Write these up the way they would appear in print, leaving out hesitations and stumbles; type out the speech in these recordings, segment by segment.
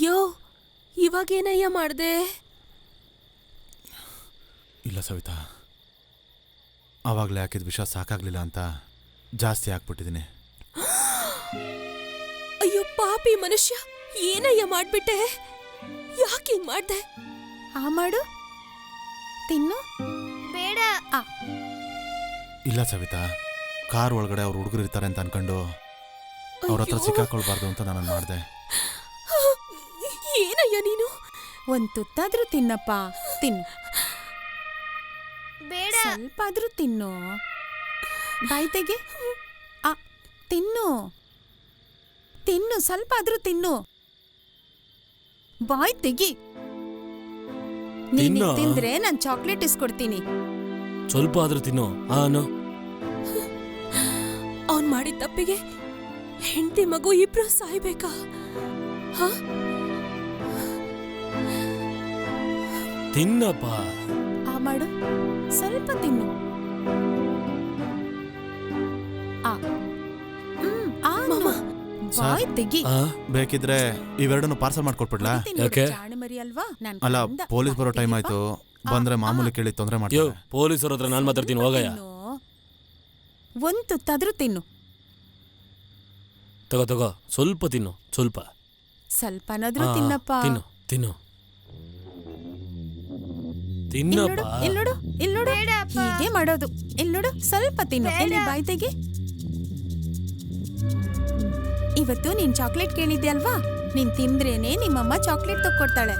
ಯೋ ಇವಾಗೇನಯ್ಯ ಮಾಡ್ದೆ? ಇಲ್ಲ ಸವಿತಾ, ಆವಾಗಲೇ ಹಾಕಿದ ವಿಷ ಸಾಕಾಗ್ಲಿಲ್ಲ ಅಂತ ಜಾಸ್ತಿ ಹಾಕ್ಬಿಟ್ಟಿದ್ದೀನಿ. ಅಯ್ಯೋ ಪಾಪಿ ಮನುಷ್ಯ, ಏನಯ್ಯ ಮಾಡ್ಬಿಟ್ಟೆ? ಯಾಕೆ ಹಿಂಗ್ ಮಾಡ್ದೆ? ಮಾಡು, ತಿನ್ನು. ಬೇಡ. ಇಲ್ಲ ಸವಿತಾ, ಕಾರ್ ಒಳಗಡೆ ಅವ್ರು ಹುಡುಗರು ಇರ್ತಾರೆ ಅಂತ ಅನ್ಕೊಂಡು ಅವ್ರ ಹತ್ರ ಸಿಕ್ಕಾಕೊಳ್ಬಾರ್ದು ಅಂತ ನಾನು ಮಾಡಿದೆ. ಏನಯ್ಯ ನೀನು? ಒಂದ್ ತುತ್ತಾದ್ರೂ ತಿನ್ನಪ್ಪ, ತಿನ್ನು. ಬೇಡ. ಸ್ವಲ್ಪ ಆದ್ರೂ ತಿನ್ನು. ಬಾಯಿ ತೆಗೆ. ತಿನ್ನು ತಿನ್ನು, ಸ್ವಲ್ಪ ಆದ್ರೂ ತಿನ್ನು. ಬಾಯ್ ತೆಗಿ. ನೀನು ತಿಂದ್ರೆ ನಾನು ಚಾಕ್ಲೇಟ್ ಇಸ್ಕೊಡ್ತೀನಿ. ಸ್ವಲ್ಪ ಆದ್ರೂ ತಿನ್ನು. ಅವನ್ ಮಾಡಿದ ತಪ್ಪಿಗೆ ಹೆಂಡತಿ ಮಗು ಇಬ್ರು ಸಾಯ್ಬೇಕಾ? ತಿನ್ನಪ್ಪ. ಮಾಡು, ಸ್ವಲ್ಪ ತಿನ್ನು. ಬಾಯ್ ತೆಗಿ. ಬೇಕಿದ್ರೆ ಇವೆರಡನ್ನು ಪಾರ್ಸಲ್ ಮಾಡ್ಕೊಟ್ಬಿಡ್ಲಾ? ಜಾಣಮರಿ ಅಲ್ವಾ? ಅಲ್ಲ, ಪೊಲೀಸ್ ಬರೋ ಟೈಮ್ ಆಯ್ತು. ಬಂದ್ರೆ ಮಾಮೂಲಿ ಕೇಳಿ ತೊಂದರೆ ಮಾಡ್ತೀವಿ. ಪೊಲೀಸರ ಹತ್ರ ನಾನು ಮಾತಾಡ್ತೀನಿ, ಹೋಗಯ್ಯ. ಒಂದ್ ತುತ್ತಾದ್ರೂ ತಿನ್ನು. ತಗೋ, ಸ್ವಲ್ಪ ತಿನ್ನು, ಸ್ವಲ್ಪ. ಸ್ವಲ್ಪನಾದ್ರೂ ತಿನ್ನಪ್ಪ. ತಿನ್ನು ತಿನ್ನು ತಿನ್ನಪ್ಪ. ಇಲ್ಲೋಡು, ಹೀಗೆ ಮಾಡೋದು. ಇಲ್ಲೋಡು, ಸ್ವಲ್ಪ ತಿನ್ನು. ಎಲ್ಲಿ ಬಾಯ್ ತೆಗಿ. ಇವತ್ತು ನೀನ್ ಚಾಕ್ಲೇಟ್ ಕೇಳಿದ್ದೆ ಅಲ್ವಾ? ನೀನ್ ತಿಂದ್ರೇನೆ ನಿಮ್ಮಮ್ಮ ಚಾಕ್ಲೇಟ್ ತಕ್ಕೊಡ್ತಾಳೆ.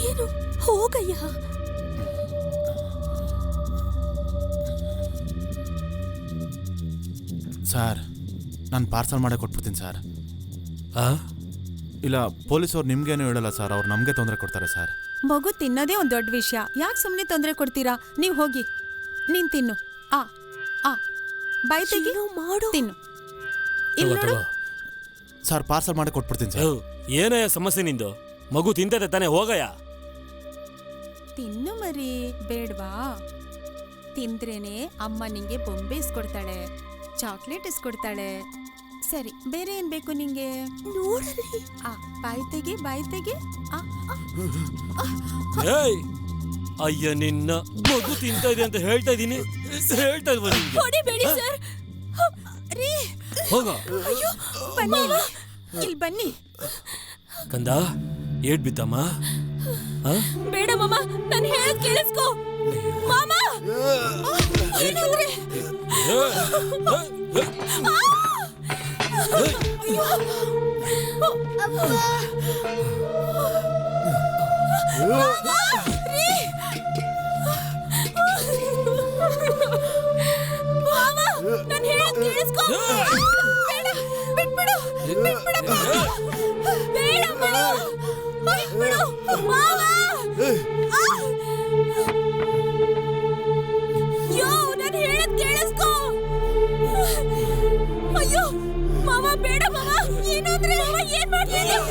ಏನು? ಹೋಗಯ್ಯ. ಸರ್, ನಾನು ಪಾರ್ಸಲ್ ಮಾಡೇ ಕೊಟ್ಬಿಡ್ತೀನಿ ಸರ್. ಇಲ್ಲ, ಪೊಲೀಸವ್ರು ನಿಮ್ಗೇನು ಹೇಳಲ್ಲ ಸರ್, ಅವ್ರು ನಮಗೆ ತೊಂದರೆ ಕೊಡ್ತಾರೆ ಸರ್. ಮಗು ತಿನ್ನೋದೇ ಒಂದ್ ದೊಡ್ಡ ವಿಷಯ, ಯಾಕೆ ಸುಮ್ಮನೆ ತೊಂದರೆ ಕೊಡ್ತೀರಾ? ನೀವು ಹೋಗಿ, ನೀನ್ ತಿನ್ನು. ಬಾಯ್ ತೆಗಿ, ಮಾಡು, ತಿನ್ನು. ತಗೋ. ಸರ್, ಪಾರ್ಸಲ್ ಮಾಡೇ ಕೊಟ್ಬಿಡ್ತೀನಿ ಸರ್. ಏನಯ್ಯ ಸಮಸ್ಯೆ ನಿಂದು? ಮಗು ತಿಂತದೆ ತಾನೆ, ಹೋಗಯ್ಯ. ತಿನ್ನು ಮರಿ, ಬೇಡ್ವಾ? ತಿಂದ್ರೇನೆ ಅಮ್ಮ ನಿಂಗೆ ಬೊಂಬೆ ಇಸ್ಕೊಡ್ತಾಳೆ, ಚಾಕ್ಲೇಟ್ ಇಸ್ಕೊಡ್ತಾಳೆ. ಸರಿ, ಬೇರೆ ಏನ್ ಬೇಕು ನಿಂಗೆ? ನೋಡ್ರಿ. ಬಾಯ್ ತೆಗಿ, ಬಾಯ್ ತೆಗಿ. ಅಯ್ಯ, ನಿನ್ನ ಮಗು ತಿಂತ ಇದೆ ಅಂತ ಹೇಳ್ತಾ ಇದ್ದೀನಿ. ಹೊಡಿಬೇಡಿ ಸರ್. ಹೋಗ. ಬನ್ನಿ, ಇಲ್ಲಿ ಬನ್ನಿ. ಕಂದ, ಏಟ್ ಬಿತ್ತಮ್ಮ? ಬೇಡ ಮಾಮ, ನಾನು ಹೇಳೋದು ಕೇಳಿಸ್ಕೋ. ಮಾಮ, ಏನಂದ್ರೆ? ನಾನು ಹೇಳೋದು ಕೇಳಿಸ್ಕೋ. ಬಿಟ್ಬಿಡು, ಬಿಟ್ಬಿಡಪ್ಪ. ಬೇಡ ಬಿಡು, ಬಿಟ್ಬಿಡು ಮಾವ. ಯೋ, ನಾನು ಹೇಳೋದು ಕೇಳಿಸ್ಕೋ. ಅಯ್ಯೋ ಮಾವ, ಬೇಡ ಮಾವ. ಏನಾದ್ರೆ ಮಾವ, ಏನ್ ಮಾಡ್ತಿದ್ಯಾ?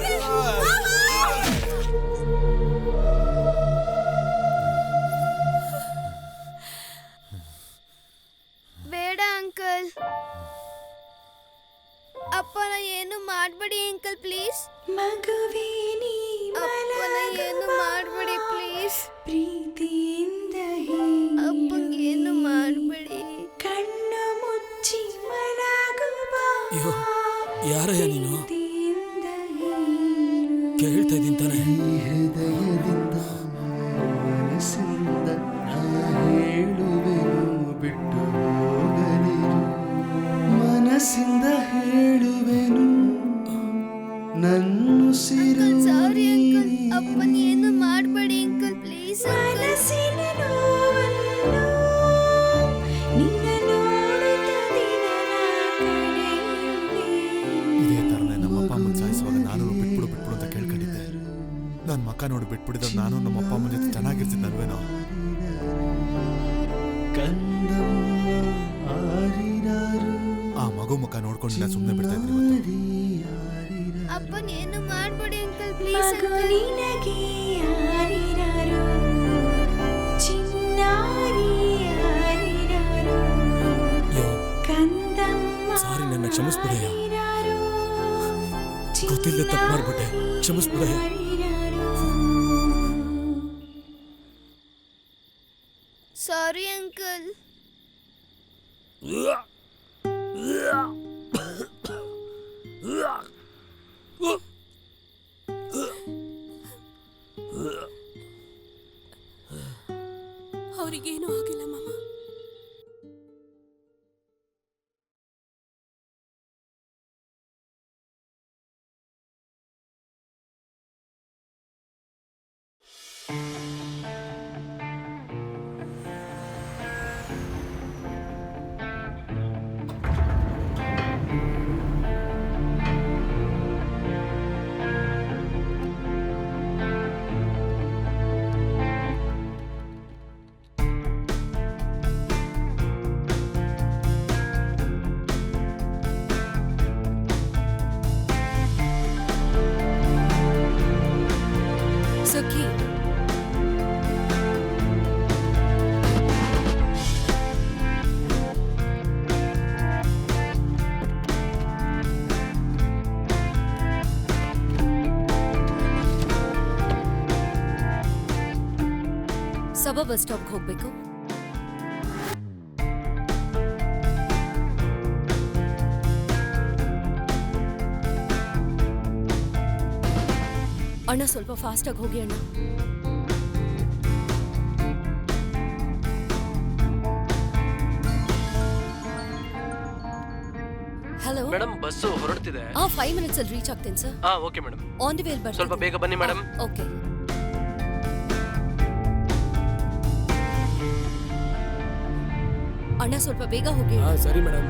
ಬೇಡ ಅಂಕಲ್. ಅಪ್ಪನ ಏನು ಮಾಡ್ಬೇಡಿ ಅಂಕಲ್, ಪ್ಲೀಸ್. ಮಗುವೇನಿ, ಅಪ್ಪನ ಏನು ಮಾಡ್ಬೇಡಿ ಪ್ಲೀಸ್. ಪ್ರೀತಿಯಿಂದ ಅಪ್ಪಂಗೆ ಏನು ಮಾಡ್ಬೇಡಿ. ಕಣ್ಣು ಮುಚ್ಚಿ ಮಲಗುವ. ಯಾರಯ್ಯ ನೀನು? ಕೇಳ್ತಾ ಇದ್ದೀನಿ ತಾನೆ. ಹೃದಯದಿಂದ ಮನಸ್ಸಿಂದ ಹೇಳುವೆನು, ಬಿಟ್ಟು ಹೋಗಲಿರು. ಮನಸ್ಸಿಂದ ಹೇಳುವೆನು, ನನ್ನುಸಿರು. ಸಾರಿ ಅಂಕಲ್, ಅಪ್ಪನ ಏನು ಮಾಡ್ಬೇಡಿ ಅಂಕಲ್, ಪ್ಲೀಸ್. ಮನಸ್ಸಿನ ನೋವನ್ನು ನಿನ್ನ ನೋಡುತ್ತ ಇದೇ ಥರನೇ ನಮ್ಮ ಅಪ್ಪ ಅಮ್ಮನ ಸಾಯಿಸುವಾಗ ನಾನು ಬಿಟ್ಬಿಡು ಅಂತ ಕೇಳ್ಕೊಂಡಿದ್ದೆ. ನನ್ನ ಮಕ್ಕ ನೋಡಿ ಬಿಟ್ಬಿಡಿದ್ರೆ ನಾನು ನಮ್ಮ ಅಪ್ಪ ಅಮ್ಮನ ಜೊತೆ ಚೆನ್ನಾಗಿರ್ತಿದ್ದಲ್ವೇನೋ. ಆ ಮಗು ಮುಖ ನೋಡ್ಕೊಂಡು ನಾನು ಸುಮ್ಮನೆ ಬಿಡ್ತಾ ಇದ್ದೀನಿ. ಅಪ್ಪನ ಏನು ಮಾಡ್ಬೇಡಿ ಅಂಕಲ್, ಪ್ಲೀಸ್. ಸಾರಿ, ನನ್ನ ಕ್ಷಮಿಸ್ಬಿಡಯ್ಯ. ಗೊತ್ತಿಲ್ಲದೆ ತಪ್ಪು ಮಾಡ್ಬಿಟ್ಟೆ, ಕ್ಷಮಿಸ್ಬಿಡಯ್ಯ. Sorry uncle. ಅವರಿಗೇನೂ ಆಗಿಲ್ಲ ಮಾಮ. ಸುಖಿ, ಸಬಾ ಬಸ್ ಸ್ಟಾಪ್ಗೆ ಹೋಗ್ಬೇಕು. ಅಣ್ಣ ಸ್ವಲ್ಪ ಫಾಸ್ಟಾಗಿ ಹೋಗಿ ಅಣ್ಣ. ಹಲೋ ಮೇಡಮ್, ಬಸ್ಸು ಹೊರಡ್ತಿದೆ. 5 minutes ಅಲ್ಲಿ ರೀಚ್ ಆಗ್ತೇನೆ sir. Okay madam. On the ವೇಲ್ ಬರ್ತೀನಿ. ಸ್ವಲ್ಪ ಬೇಗ ಬನ್ನಿ ಮೇಡಮ್. ಓಕೆ. ಅಣ್ಣ ಸ್ವಲ್ಪ ಬೇಗ ಹೋಗಿ. ಸರಿ ಮೇಡಮ್.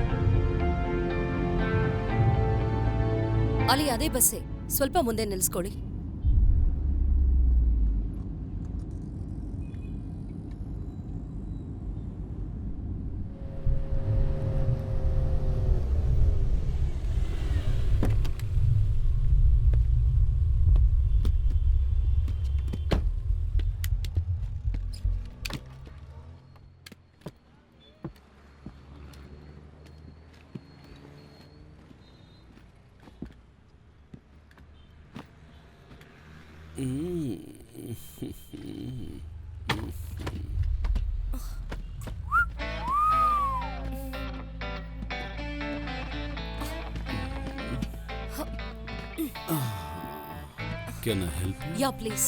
ಅಲ್ಲಿ ಅದೇ ಬಸ್ಸೇ, ಸ್ವಲ್ಪ ಮುಂದೆ ನಿಲ್ಸ್ಕೊಳ್ಳಿ. Can I help you? Yeah, please.